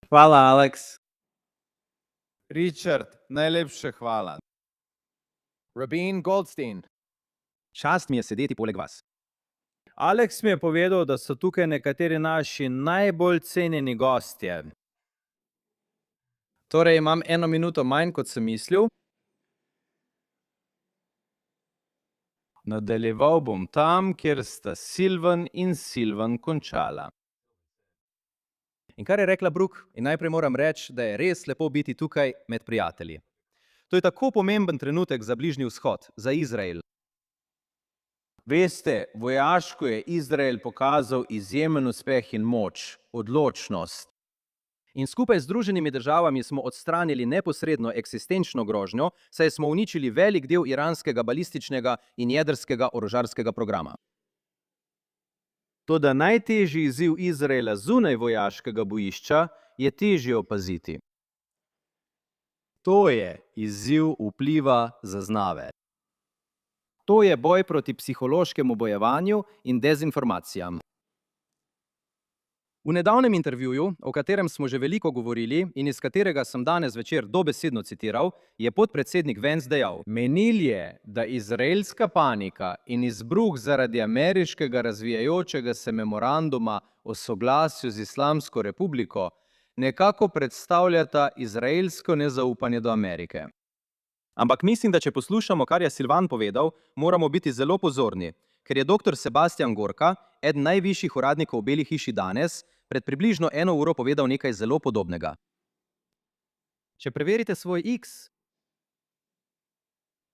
Hvala, Alex. Richard, najlepše hvala. Rabin Goldstein. Čast mi je sedeti poleg vas. Alex mi je povedal, da so tukaj nekateri naši najbolj cenjeni gostje. Torej imam 1 minuto manj, kot sem mislil. Nadaljeval bom tam, kjer sta Silvan in Silvan končala. In kar je rekla Brooke, in najprej moram reči, da je res lepo biti tukaj med prijatelji. To je tako pomemben trenutek za Bližnji vzhod, za Izrael. Veste, vojaško je Izrael pokazal izjemen uspeh in moč, odločnost. In skupaj z Združenimi državami smo odstranili neposredno eksistenčno grožnjo, saj smo uničili velik del iranskega balističnega in jedrskega orožarskega programa. Toda najtežji izziv Izraela zunaj vojaškega bojišča je težje opaziti. To je izziv vpliva zaznave. To je boj proti psihološkemu bojevanju in dezinformacijam. V nedavnem intervjuju, o katerem smo že veliko govorili in iz katerega sem danes večer dobesedno citiral, je podpredsednik Vance dejal: Menil je, da izraelska panika in izbruh zaradi ameriškega razvijajočega se memoranduma o soglasju z Islamsko republiko nekako predstavljata izraelsko nezaupanje do Amerike. Ampak mislim, da če poslušamo, kar je Silvan povedal, moramo biti zelo pozorni, ker je dr. Sebastian Gorka, eden najvišjih uradnikov v Beli hiši danes, pred približno 1 uro povedal nekaj zelo podobnega. Če preverite svoj X,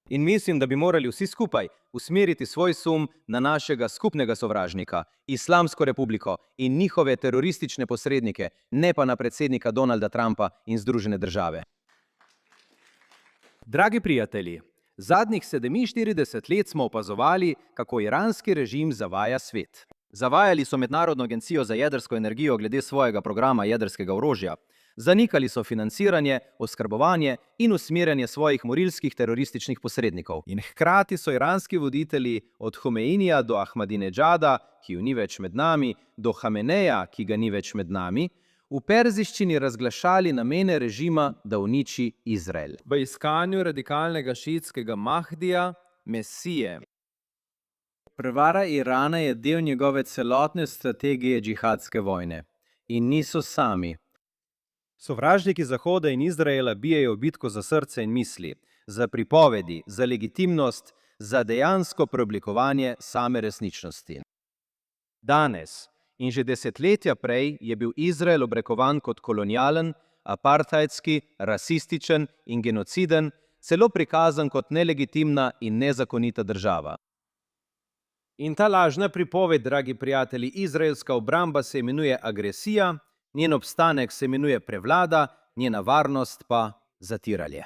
In mislim, da bi morali vsi skupaj usmeriti svoj sum na našega skupnega sovražnika, Islamsko republiko in njihove teroristične posrednike, ne pa na predsednika Donalda Trumpa in Združene države. Dragi prijatelji, zadnjih 47 let smo opazovali, kako iranski režim zavaja svet. zavajali so Mednarodno agencijo za jedrsko energijo glede svojega programa jedrskega orožja, zanikali so financiranje, oskrbovanje in usmerjanje svojih morilskih terorističnih posrednikov. In hkrati so iranski voditelji od Homeinija do Ahmadinejada, ki ju ni več med nami, do Hameneja, ki ga ni več med nami, v perzijščini razglašali namene režima, da uniči Izrael. V iskanju radikalnega šiitskega Mahdija, Mesije. Prevara Irana je del njegove celotne strategije džihadske vojne. In niso sami. Sovražniki Zahoda in Izraela bijejo bitko za srce in misli, za pripovedi, za legitimnost, za dejansko preoblikovanje same resničnosti. Danes in že desetletja prej je bil Izrael obrekovan kot kolonialen, apartheidski, rasističen in genociden, celo prikazan kot nelegitimna in nezakonita država. In ta lažna pripoved, dragi prijatelji, izraelska obramba se imenuje agresija, njen obstanek se imenuje prevlada, njena varnost pa zatiranje.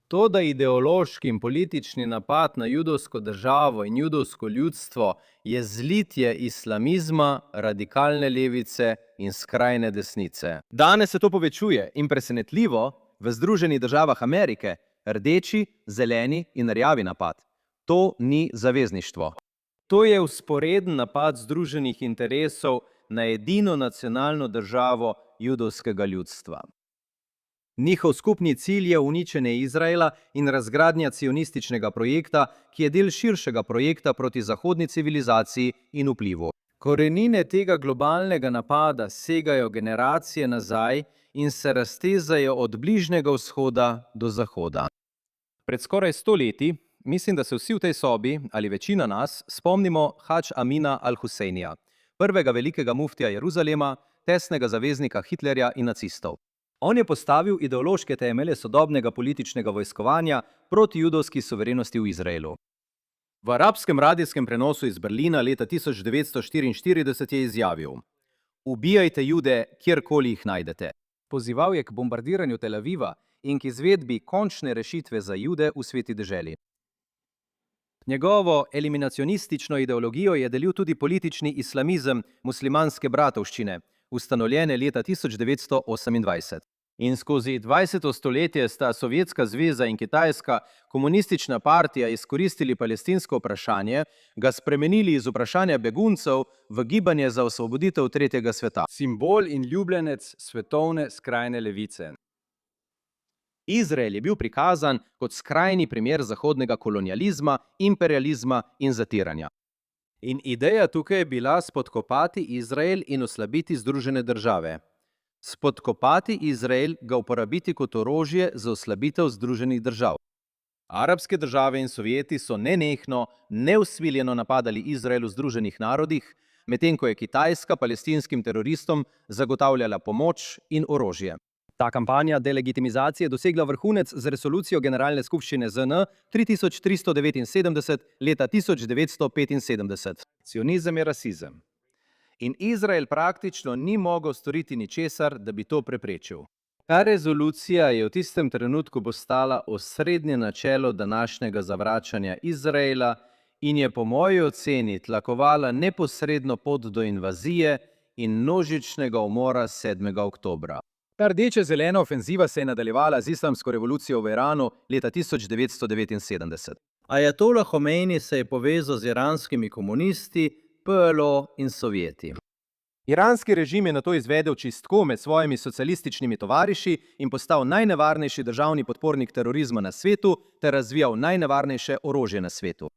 To, da ideološki in politični napad na judovsko državo in judovsko ljudstvo je zlitje islamizma, radikalne levice in skrajne desnice. Danes se to povečuje in presenetljivo v Združenih državah Amerike rdeči, zeleni in rjavi napad. To ni zavezništvo. To je vzporeden napad združenih interesov na edino nacionalno državo judovskega ljudstva. Njihov skupni cilj je uničenje Izraela in razgradnja cionističnega projekta, ki je del širšega projekta proti zahodni civilizaciji in vplivu. Korenine tega globalnega napada segajo generacije nazaj in se raztezajo od Bližnjega vzhoda do Zahoda. Pred skoraj 100 leti, mislim, da se vsi v tej sobi, ali večina nas, spomnimo Hadž Amina al-Husejnija, prvega velikega muftija Jeruzalema, tesnega zaveznika Hitlerja in nacistov. On je postavil ideološke temelje sodobnega političnega vojskovanja proti judovski suverenosti v Izraelu. V arabskem radijskem prenosu iz Berlina leta 1944 je izjavil: Ubijajte Jude, kjerkoli jih najdete. Pozival je k bombardiranju Tel Aviva in k izvedbi končne rešitve za Jude v sveti deželi. Njegovo eliminacionistično ideologijo je delil tudi politični islamizem muslimanske bratovščine, ustanovljene leta 1928. In skozi 20. stoletje sta Sovjetska zveza in Kitajska komunistična partija izkoristili palestinsko vprašanje, ga spremenili iz vprašanja beguncev v gibanje za osvoboditev tretjega sveta. Simbol in ljubljenec svetovne skrajne levice. Izrael je bil prikazan kot skrajni primer zahodnega kolonializma, imperializma in zatiranja. In ideja tukaj je bila spodkopati Izrael in oslabiti Združene države. Spodkopati Izrael, ga uporabiti kot orožje za oslabitev Združenih držav. Arabske države in Sovjeti so nenehno, neusmiljeno napadali Izrael v Združenih narodih, medtem ko je Kitajska palestinskim teroristom zagotavljala pomoč in orožje. Ta kampanja delegitimizacije je dosegla vrhunec z resolucijo Generalne skupščine ZN 3379 leta 1975. Sionizem je rasizem. In Izrael praktično ni mogel storiti ničesar, da bi to preprečil. Ta rezolucija je v tistem trenutku postala osrednje načelo današnjega zavračanja Izraela in je po moji oceni tlakovala neposredno pot do invazije in množičnega umora 7. oktobra. Ta rdeče-zelena ofenziva se je nadaljevala z islamsko revolucijo v Iranu leta 1979. Ajatola Homeini se je povezal z iranskimi komunisti, PLO in Sovjeti. Iranski režim je nato izvedel čistko med svojimi socialističnimi tovariši in postal najnevarnejši državni podpornik terorizma na svetu ter razvijal najnevarnejše orožje na svetu.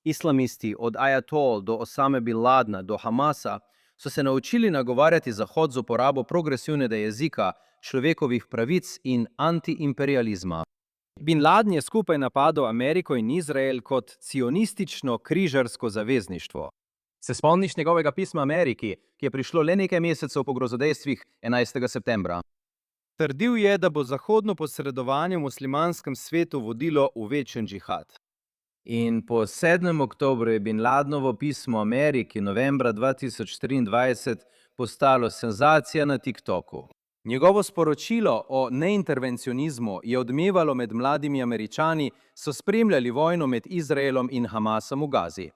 Islamisti od Ajatol do Osame bin Ladna do Hamasa so se naučili nagovarjati Zahod z uporabo progresivnega jezika, človekovih pravic in antiimperializma. Bin Laden je skupaj napadel Ameriko in Izrael kot cionistično križarsko zavezništvo. Se spomniš njegovega pisma Ameriki, ki je prišlo le nekaj mesecev po grozodejstvih 11. septembra? Trdil je, da bo zahodno posredovanje v muslimanskem svetu vodilo v večen džihad. In po 7. oktobru je Bin Ladenovo pismo Ameriki novembra 2023 postalo senzacija na TikToku. Njegovo sporočilo o neintervencionizmu je odmevalo med mladimi Američani, so spremljali vojno med Izraelom in Hamasom v Gazi.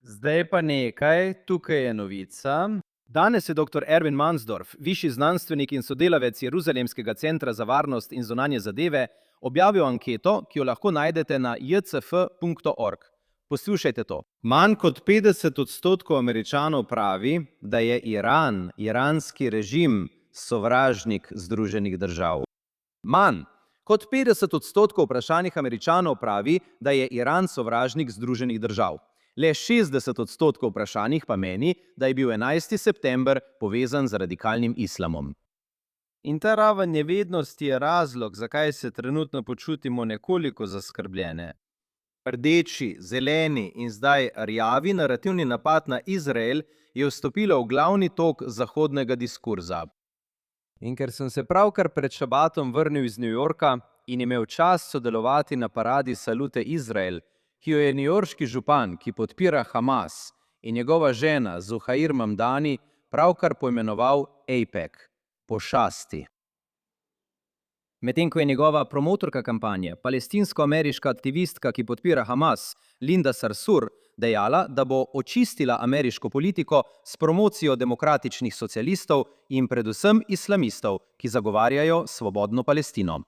Zdaj pa nekaj, tukaj je novica. Danes je dr. Erwin Mansdorf, višji znanstvenik in sodelavec Jeruzalemskega centra za varnost in zunanje zadeve, objavil anketo, ki jo lahko najdete na jcf.org. Poslušajte to. Manj kot 50% Američanov pravi, da je Iran, iranski režim, sovražnik Združenih držav. Manj kot 50% vprašanih Američanov pravi, da je Iran sovražnik Združenih držav. Le 60% vprašanih pa meni, da je bil 11. september povezan z radikalnim islamom. In ta raven nevednosti je razlog, zakaj se trenutno počutimo nekoliko zaskrbljene. Rdeči, zeleni in zdaj rjavi narativni napad na Izrael je vstopila v glavni tok zahodnega diskurza. In ker sem se pravkar pred šabatom vrnil iz New Yorka in imel čas sodelovati na paradi Salute Izrael, ki jo je newyorški župan, ki podpira Hamas, in njegova žena Zuhair Mamdani pravkar poimenoval AIPAC, pošasti. Medtem ko je njegova promotorka kampanje, palestinsko-ameriška aktivistka, ki podpira Hamas, Linda Sarsour, dejala, da bo očistila ameriško politiko s promocijo demokratičnih socialistov in predvsem islamistov, ki zagovarjajo svobodno Palestino.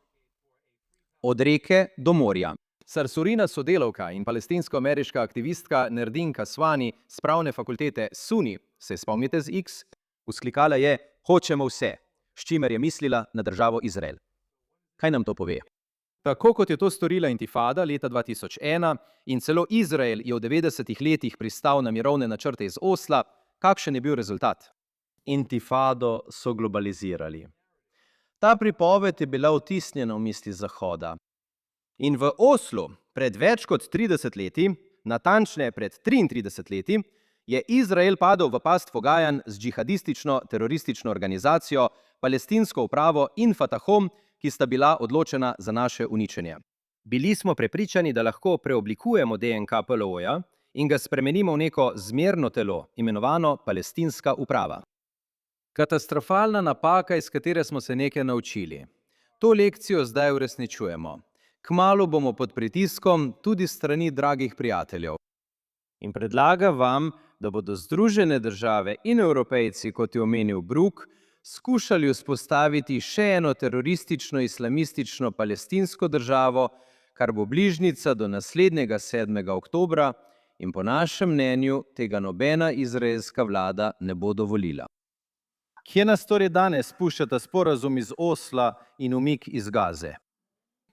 Od reke do morja. Sarsurina sodelavka in palestinsko-ameriška aktivistka Nerdin Kaswani z pravne fakultete SUNY, se spomnite z X, vzklikala je: "Hočemo vse", s čimer je mislila na državo Izrael. Kaj nam to pove? Tako kot je to storila intifada leta 2001 in celo Izrael je v 90. letih pristal na mirovne načrte iz Osla, kakšen je bil rezultat? Intifado so globalizirali. Ta pripoved je bila vtisnjena v misli Zahoda. In v Oslu pred več kot 30 leti, natančneje pred 33 leti, je Izrael padel v past pogajanj z džihadistično teroristično organizacijo, palestinsko upravo in Fatahom, ki sta bila odločena za naše uničenje. Bili smo prepričani, da lahko preoblikujemo DNK PLO-ja in ga spremenimo v neko zmerno telo, imenovano palestinska uprava. Katastrofalna napaka, iz katere smo se nekaj naučili. To lekcijo zdaj uresničujemo. Kmalu bomo pod pritiskom tudi strani dragih prijateljev. In predlaga vam, da bodo Združene države in Evropejci, kot je omenil Brook, skušali vzpostaviti še eno teroristično islamistično palestinsko državo, kar bo bližnjica do naslednjega 7. oktobra in po našem mnenju tega nobena izraelska vlada ne bo dovolila. Kje nas torej danes puščata sporazum iz Osla in umik iz Gaze?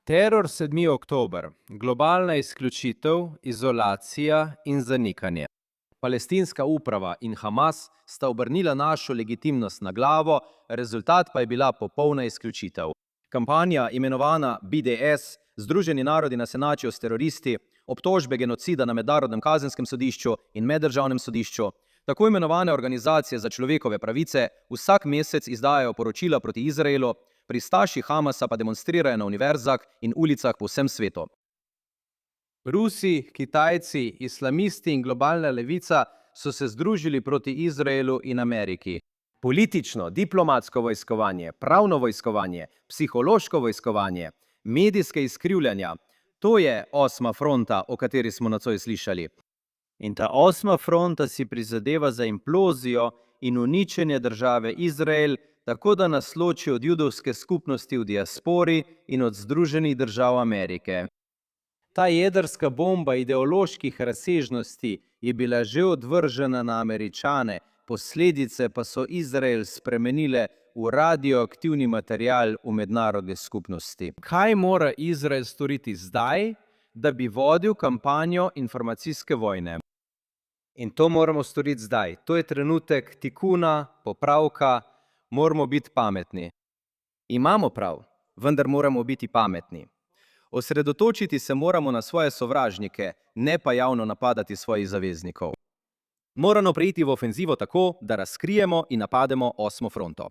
Teror 7. oktober, globalna izključitev, izolacija in zanikanje. Palestinska uprava in Hamas sta obrnila našo legitimnost na glavo, rezultat pa je bila popolna izključitev. Kampanja, imenovana BDS, Združeni narodi nas enačijo s teroristi, obtožbe genocida na Mednarodnem kazenskem sodišču in Meddržavnem sodišču, tako imenovane organizacije za človekove pravice vsak mesec izdajajo poročila proti Izraelu, pristaši Hamasa pa demonstrirajo na univerzah in ulicah po vsem svetu. Rusi, Kitajci, islamisti in globalna levica so se združili proti Izraelu in Ameriki. Politično, diplomatsko vojskovanje, pravno vojskovanje, psihološko vojskovanje, medijske izkrivljanja, to je 8. fronta, o kateri smo nocoj slišali. In ta 8. fronta si prizadeva za implozijo in uničenje države Izrael, tako da nas loči od judovske skupnosti v diaspori in od Združenih držav Amerike. Ta jedrska bomba ideoloških razsežnosti je bila že odvržena na Američane, posledice pa so Izrael spremenile v radioaktivni material v mednarodni skupnosti. Kaj mora Izrael storiti zdaj, da bi vodil kampanjo informacijske vojne? In to moramo storiti zdaj. To je trenutek tikuna, popravka, moramo biti pametni. Imamo prav, vendar moramo biti pametni. Osredotočiti se moramo na svoje sovražnike, ne pa javno napadati svojih zaveznikov. Moramo preiti v ofenzivo tako, da razkrijemo in napademo 8. fronto.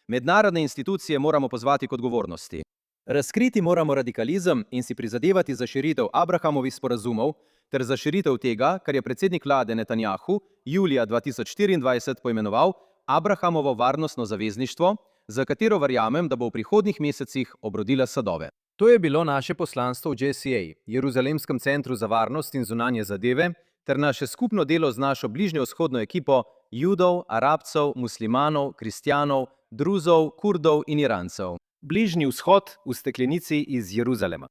Mednarodne institucije moramo pozvati k odgovornosti. Razkriti moramo radikalizem in si prizadevati za širitev Abrahamovih sporazumov ter za širitev tega, kar je predsednik vlade Netanjahu julija 2024 poimenoval Abrahamovo varnostno zavezništvo, za katero verjamem, da bo v prihodnjih mesecih obrodila sadove. To je bilo naše poslanstvo v JCA, Jeruzalemskem centru za varnost in zunanje zadeve, ter naše skupno delo z našo bližnjevzhodno ekipo Judov, Arabcev, Muslimanov, Kristjanov, Druzov, Kurdov in Irancev. Bližnji vzhod v steklenici iz Jeruzalema.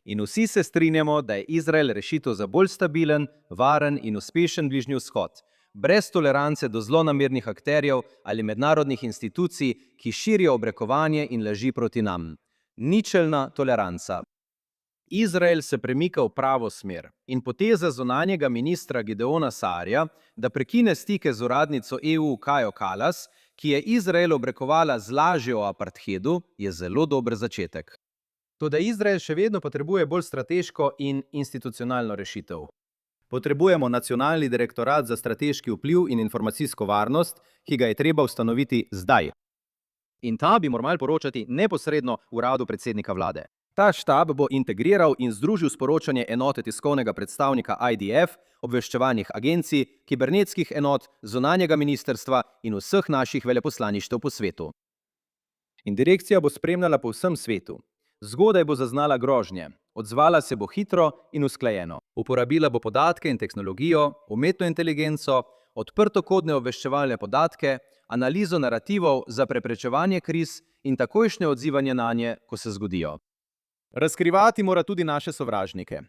In vsi se strinjamo, da je Izrael rešitev za bolj stabilen, varen in uspešen bližnji vzhod, brez tolerance do zlonamernih akterjev ali mednarodnih institucij, ki širijo obrekovanje in laži proti nam. Ničelna toleranca. Izrael se premika v pravo smer in poteza zunanjega ministra Gideona Saarja, da prekine stike z uradnico EU Kajo Kallas, ki je Izrael obrekovala z laži o apartheidu, je zelo dober začetek. Toda Izrael še vedno potrebuje bolj strateško in institucionalno rešitev. Potrebujemo nacionalni direktorat za strateški vpliv in informacijsko varnost, ki ga je treba ustanoviti zdaj. In ta bi moral poročati neposredno uradu predsednika vlade. Ta štab bo integriral in združil sporočanje enote tiskovnega predstavnika IDF, obveščevalnih agencij, kibernetskih enot, zunanjega ministrstva in vseh naših veleposlaništev po svetu. In direkcija bo spremljala po vsem svetu. Zgodaj bo zaznala grožnje, odzvala se bo hitro in usklajeno. Uporabila bo podatke in tehnologijo, umetno inteligenco, odprtokodne obveščevalne podatke, analizo narativov za preprečevanje kriz in takojšnje odzivanje nanje, ko se zgodijo. Razkrivati mora tudi naše sovražnike.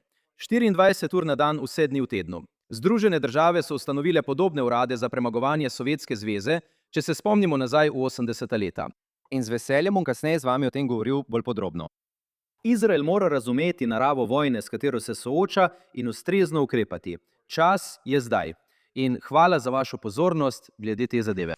24 ur na dan, vse dni v tednu. Združene države so ustanovile podobne urade za premagovanje Sovjetske zveze, če se spomnimo nazaj v 80. leta. In z veseljem bom kasneje z vami o tem govoril bolj podrobno. Izrael mora razumeti naravo vojne, s katero se sooča, in ustrezno ukrepati. Čas je zdaj. In hvala za vašo pozornost glede te zadeve.